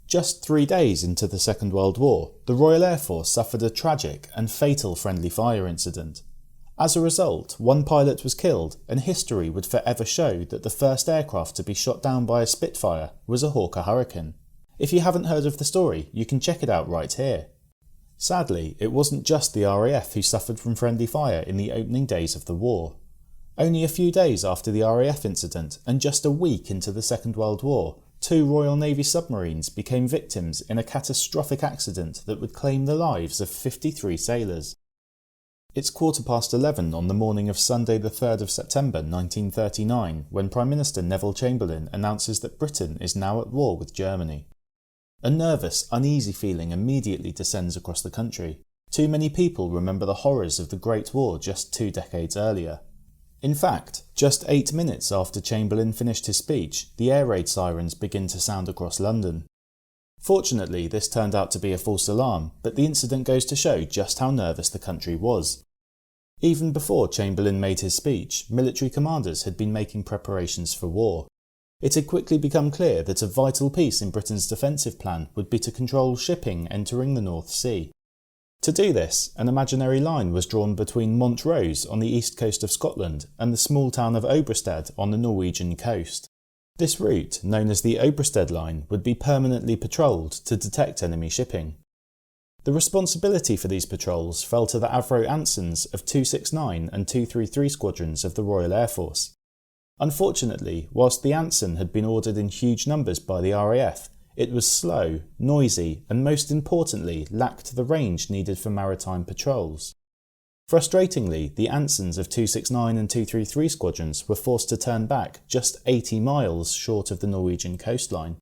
Just 3 days into the Second World War, the Royal Air Force suffered a tragic and fatal friendly fire incident. As a result, one pilot was killed, and history would forever show that the first aircraft to be shot down by a Spitfire was a Hawker Hurricane. If you haven't heard of the story, you can check it out right here. Sadly, it wasn't just the RAF who suffered from friendly fire in the opening days of the war. Only a few days after the RAF incident, and just a week into the Second World War, 2 Royal Navy submarines became victims in a catastrophic accident that would claim the lives of 53 sailors. It's 11:15 on the morning of Sunday the 3rd of September 1939 when Prime Minister Neville Chamberlain announces that Britain is now at war with Germany. A nervous, uneasy feeling immediately descends across the country. Too many people remember the horrors of the Great War just 2 decades earlier. In fact, just 8 minutes after Chamberlain finished his speech, the air raid sirens begin to sound across London. Fortunately, this turned out to be a false alarm, but the incident goes to show just how nervous the country was. Even before Chamberlain made his speech, military commanders had been making preparations for war. It had quickly become clear that a vital piece in Britain's defensive plan would be to control shipping entering the North Sea. To do this, an imaginary line was drawn between Montrose on the east coast of Scotland and the small town of Oberstad on the Norwegian coast. This route, known as the Oberstad Line, would be permanently patrolled to detect enemy shipping. The responsibility for these patrols fell to the Avro Ansons of 269 and 233 squadrons of the Royal Air Force. Unfortunately, whilst the Anson had been ordered in huge numbers by the RAF, it was slow, noisy, and most importantly, lacked the range needed for maritime patrols. Frustratingly, the Ansons of 269 and 233 squadrons were forced to turn back just 80 miles short of the Norwegian coastline.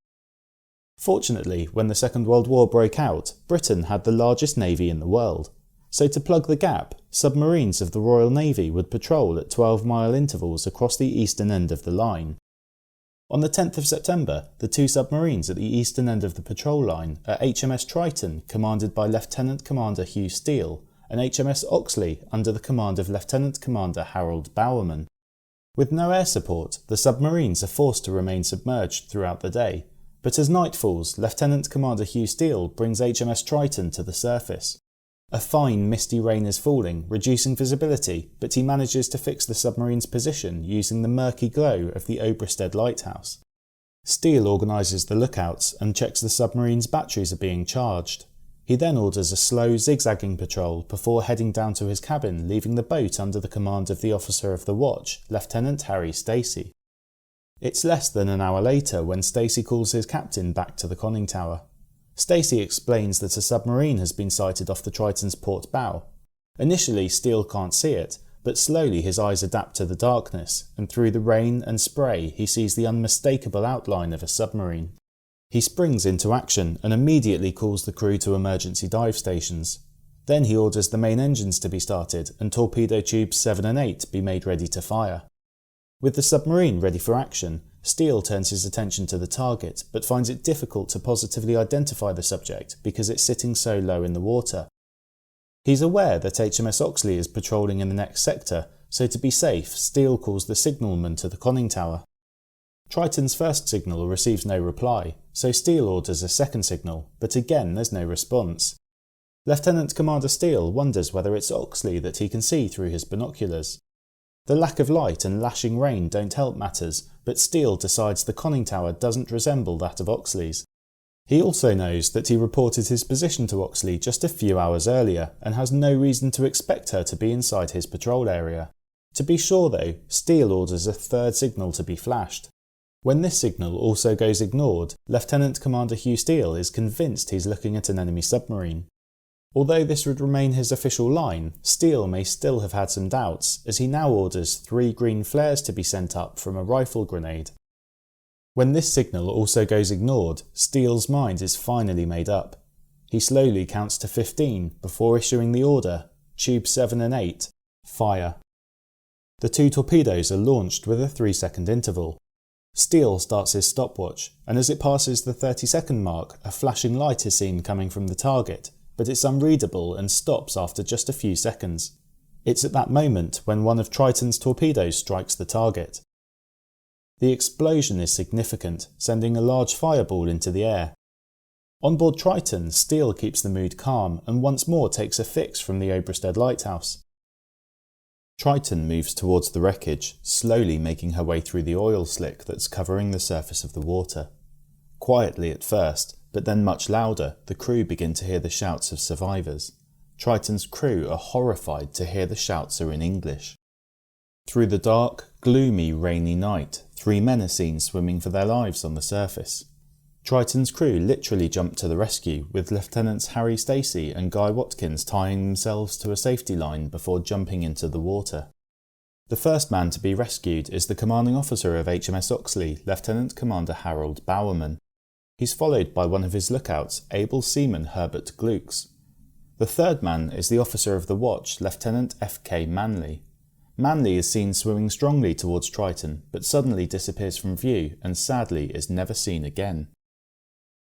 Fortunately, when the Second World War broke out, Britain had the largest navy in the world. So to plug the gap, submarines of the Royal Navy would patrol at 12-mile intervals across the eastern end of the line. On the 10th of September, the 2 submarines at the eastern end of the patrol line are HMS Triton, commanded by Lieutenant Commander Hugh Steele, and HMS Oxley under the command of Lieutenant Commander Harold Bowerman. With no air support, the submarines are forced to remain submerged throughout the day, but as night falls, Lieutenant Commander Hugh Steele brings HMS Triton to the surface. A fine misty rain is falling, reducing visibility, but he manages to fix the submarine's position using the murky glow of the Oberstad lighthouse. Steele organises the lookouts and checks the submarine's batteries are being charged. He then orders a slow, zigzagging patrol before heading down to his cabin, leaving the boat under the command of the officer of the watch, Lieutenant Harry Stacey. It's less than an hour later when Stacey calls his captain back to the conning tower. Stacey explains that a submarine has been sighted off the Triton's port bow. Initially, Steele can't see it, but slowly his eyes adapt to the darkness, and through the rain and spray he sees the unmistakable outline of a submarine. He springs into action and immediately calls the crew to emergency dive stations. Then he orders the main engines to be started and torpedo tubes 7 and 8 be made ready to fire. With the submarine ready for action, Steele turns his attention to the target, but finds it difficult to positively identify the subject because it's sitting so low in the water. He's aware that HMS Oxley is patrolling in the next sector, so to be safe, Steele calls the signalman to the conning tower. Triton's first signal receives no reply, so Steele orders a second signal, but again there's no response. Lieutenant Commander Steele wonders whether it's Oxley that he can see through his binoculars. The lack of light and lashing rain don't help matters, but Steele decides the conning tower doesn't resemble that of Oxley's. He also knows that he reported his position to Oxley just a few hours earlier and has no reason to expect her to be inside his patrol area. To be sure though, Steele orders a third signal to be flashed. When this signal also goes ignored, Lieutenant Commander Hugh Steele is convinced he's looking at an enemy submarine. Although this would remain his official line, Steele may still have had some doubts, as he now orders 3 green flares to be sent up from a rifle grenade. When this signal also goes ignored, Steele's mind is finally made up. He slowly counts to 15 before issuing the order, tube 7 and 8, fire. The 2 torpedoes are launched with a 3-second interval. Steele starts his stopwatch, and as it passes the 30-second mark, a flashing light is seen coming from the target, but it's unreadable and stops after just a few seconds. It's at that moment when one of Triton's torpedoes strikes the target. The explosion is significant, sending a large fireball into the air. On board Triton, Steele keeps the mood calm and once more takes a fix from the Oberstead lighthouse. Triton moves towards the wreckage, slowly making her way through the oil slick that's covering the surface of the water. Quietly at first, but then much louder, the crew begin to hear the shouts of survivors. Triton's crew are horrified to hear the shouts are in English. Through the dark, gloomy, rainy night, 3 men are seen swimming for their lives on the surface. Triton's crew literally jump to the rescue, with Lieutenants Harry Stacey and Guy Watkins tying themselves to a safety line before jumping into the water. The first man to be rescued is the commanding officer of HMS Oxley, Lieutenant Commander Harold Bowerman. He's followed by one of his lookouts, able seaman Herbert Glukes. The third man is the officer of the watch, Lieutenant F.K. Manley. Manley is seen swimming strongly towards Triton, but suddenly disappears from view and sadly is never seen again.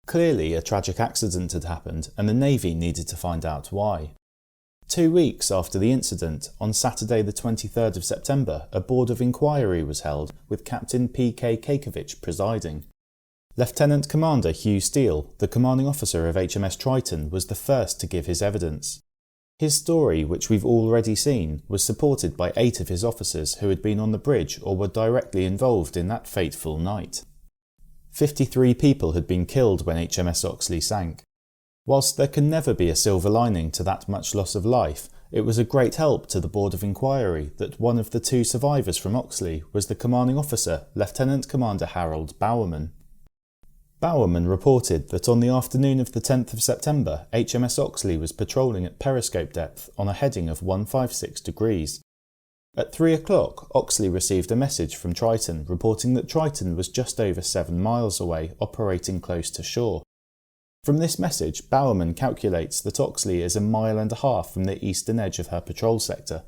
Clearly, a tragic accident had happened and the Navy needed to find out why. 2 weeks after the incident, on Saturday the 23rd of September, a board of inquiry was held with Captain P.K. Kekovich presiding. Lieutenant Commander Hugh Steele, the commanding officer of HMS Triton, was the first to give his evidence. His story, which we've already seen, was supported by 8 of his officers who had been on the bridge or were directly involved in that fateful night. 53 people had been killed when HMS Oxley sank. Whilst there can never be a silver lining to that much loss of life, it was a great help to the Board of Inquiry that one of the 2 survivors from Oxley was the commanding officer, Lieutenant Commander Harold Bowerman. Bowerman reported that on the afternoon of the 10th of September, HMS Oxley was patrolling at periscope depth on a heading of 156 degrees. At 3 o'clock, Oxley received a message from Triton reporting that Triton was just over 7 miles away, operating close to shore. From this message, Bowerman calculates that Oxley is 1.5 miles from the eastern edge of her patrol sector.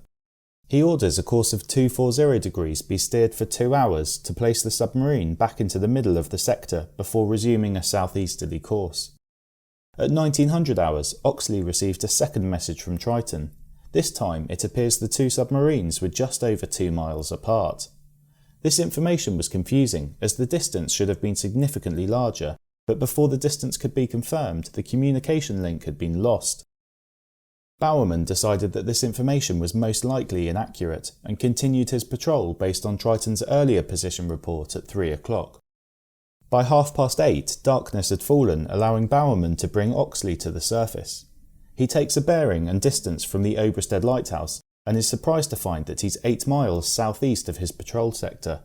He orders a course of 240 degrees be steered for 2 hours to place the submarine back into the middle of the sector before resuming a southeasterly course. At 1900 hours, Oxley received a second message from Triton. This time, it appears the 2 submarines were just over 2 miles apart. This information was confusing, as the distance should have been significantly larger, but before the distance could be confirmed, the communication link had been lost. Bowerman decided that this information was most likely inaccurate, and continued his patrol based on Triton's earlier position report at 3 o'clock. By 8:30, darkness had fallen, allowing Bowerman to bring Oxley to the surface. He takes a bearing and distance from the Oberstead lighthouse and is surprised to find that he's 8 miles southeast of his patrol sector.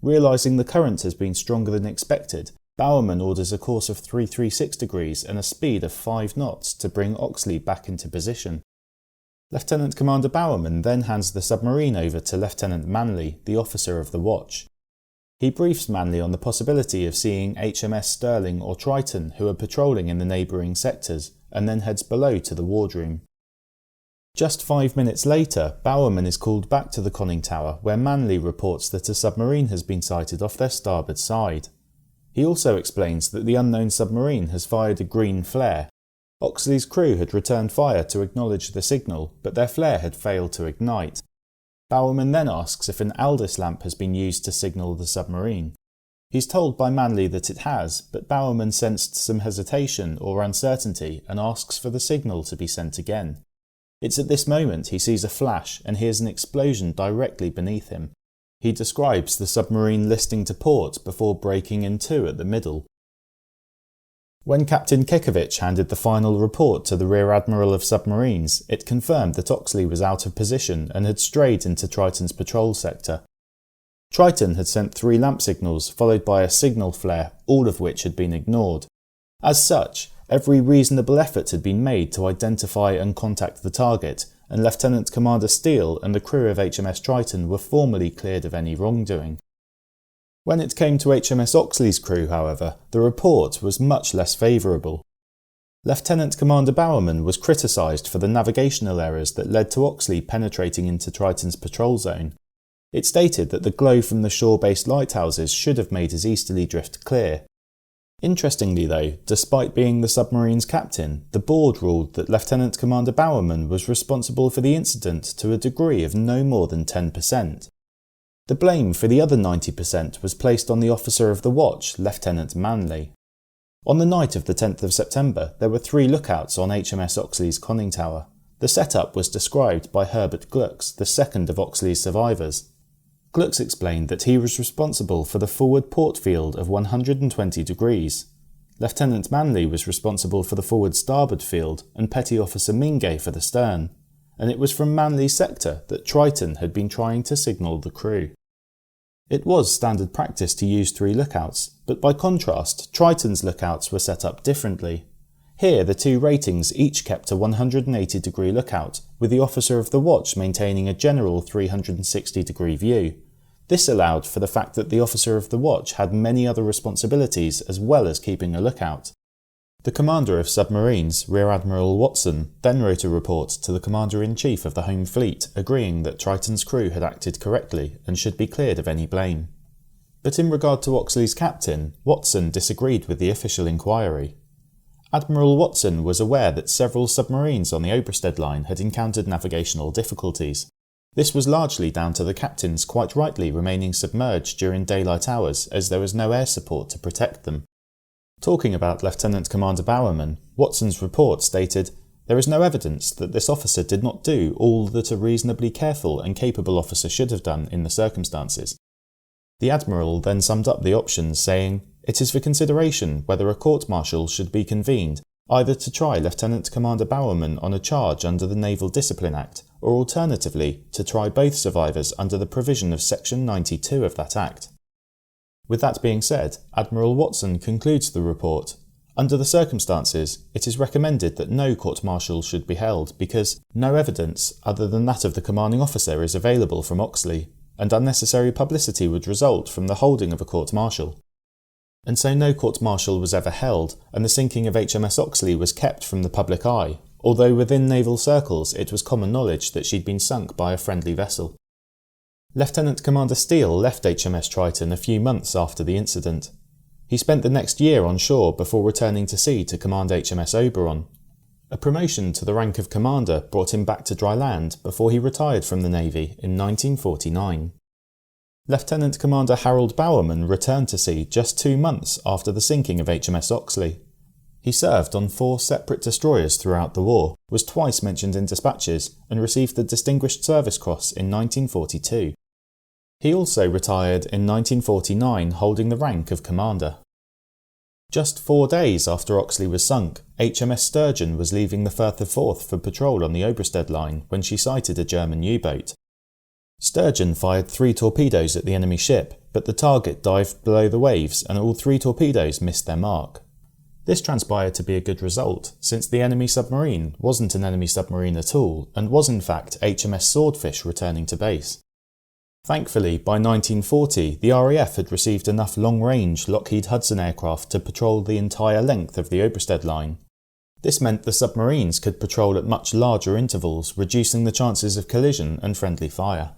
Realising the current has been stronger than expected, Bowerman orders a course of 336 degrees and a speed of 5 knots to bring Oxley back into position. Lieutenant Commander Bowerman then hands the submarine over to Lieutenant Manley, the officer of the watch. He briefs Manley on the possibility of seeing HMS Sterling or Triton, who are patrolling in the neighbouring sectors, and then heads below to the wardroom. Just 5 minutes later, Bowerman is called back to the conning tower, where Manley reports that a submarine has been sighted off their starboard side. He also explains that the unknown submarine has fired a green flare. Oxley's crew had returned fire to acknowledge the signal, but their flare had failed to ignite. Bowerman then asks if an Aldis lamp has been used to signal the submarine. He's told by Manley that it has, but Bowerman sensed some hesitation or uncertainty and asks for the signal to be sent again. It's at this moment he sees a flash and hears an explosion directly beneath him. He describes the submarine listing to port before breaking in two at the middle. When Captain Kekovich handed the final report to the Rear Admiral of Submarines, it confirmed that Oxley was out of position and had strayed into Triton's patrol sector. Triton had sent 3 lamp signals followed by a signal flare, all of which had been ignored. As such, every reasonable effort had been made to identify and contact the target, and Lieutenant Commander Steele and the crew of HMS Triton were formally cleared of any wrongdoing. When it came to HMS Oxley's crew, however, the report was much less favourable. Lieutenant Commander Bowerman was criticised for the navigational errors that led to Oxley penetrating into Triton's patrol zone. It stated that the glow from the shore-based lighthouses should have made his easterly drift clear. Interestingly though, despite being the submarine's captain, the board ruled that Lieutenant Commander Bowerman was responsible for the incident to a degree of no more than 10%. The blame for the other 90% was placed on the officer of the watch, Lieutenant Manley. On the night of the 10th of September, there were 3 lookouts on HMS Oxley's conning tower. The setup was described by Herbert Glucks, the second of Oxley's survivors. Glucks explained that he was responsible for the forward port field of 120 degrees. Lieutenant Manley was responsible for the forward starboard field and Petty Officer Mingay for the stern, and it was from Manley's sector that Triton had been trying to signal the crew. It was standard practice to use 3 lookouts, but by contrast, Triton's lookouts were set up differently. Here, the 2 ratings each kept a 180-degree lookout, with the officer of the watch maintaining a general 360-degree view. This allowed for the fact that the officer of the watch had many other responsibilities as well as keeping a lookout. The commander of submarines, Rear Admiral Watson, then wrote a report to the Commander-in-Chief of the Home Fleet agreeing that Triton's crew had acted correctly and should be cleared of any blame. But in regard to Oxley's captain, Watson disagreed with the official inquiry. Admiral Watson was aware that several submarines on the Oberstead line had encountered navigational difficulties. This was largely down to the captains quite rightly remaining submerged during daylight hours as there was no air support to protect them. Talking about Lieutenant Commander Bowerman, Watson's report stated, "There is no evidence that this officer did not do all that a reasonably careful and capable officer should have done in the circumstances." The Admiral then summed up the options, saying, "It is for consideration whether a court-martial should be convened, either to try Lieutenant Commander Bowerman on a charge under the Naval Discipline Act, or alternatively to try both survivors under the provision of Section 92 of that Act." With that being said, Admiral Watson concludes the report. Under the circumstances, it is recommended that no court-martial should be held because no evidence other than that of the commanding officer is available from Oxley, and unnecessary publicity would result from the holding of a court-martial. And so no court-martial was ever held, and the sinking of HMS Oxley was kept from the public eye, although within naval circles it was common knowledge that she'd been sunk by a friendly vessel. Lieutenant Commander Steele left HMS Triton a few months after the incident. He spent the next year on shore before returning to sea to command HMS Oberon. A promotion to the rank of commander brought him back to dry land before he retired from the Navy in 1949. Lieutenant Commander Harold Bowerman returned to sea just 2 months after the sinking of HMS Oxley. He served on 4 separate destroyers throughout the war, was twice mentioned in dispatches, and received the Distinguished Service Cross in 1942. He also retired in 1949 holding the rank of commander. Just 4 days after Oxley was sunk, HMS Sturgeon was leaving the Firth of Forth for patrol on the Oberstead line when she sighted a German U-boat. Sturgeon fired 3 torpedoes at the enemy ship, but the target dived below the waves and all 3 torpedoes missed their mark. This transpired to be a good result, since the enemy submarine wasn't an enemy submarine at all and was in fact HMS Swordfish returning to base. Thankfully, by 1940, the RAF had received enough long-range Lockheed Hudson aircraft to patrol the entire length of the Oberstead line. This meant the submarines could patrol at much larger intervals, reducing the chances of collision and friendly fire.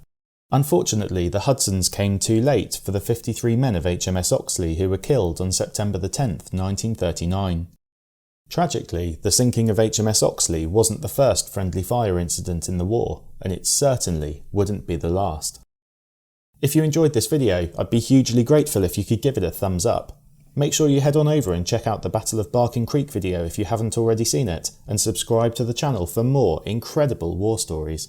Unfortunately, the Hudsons came too late for the 53 men of HMS Oxley who were killed on September 10, 1939. Tragically, the sinking of HMS Oxley wasn't the first friendly fire incident in the war, and it certainly wouldn't be the last. If you enjoyed this video, I'd be hugely grateful if you could give it a thumbs up. Make sure you head on over and check out the Battle of Barking Creek video if you haven't already seen it, and subscribe to the channel for more incredible war stories.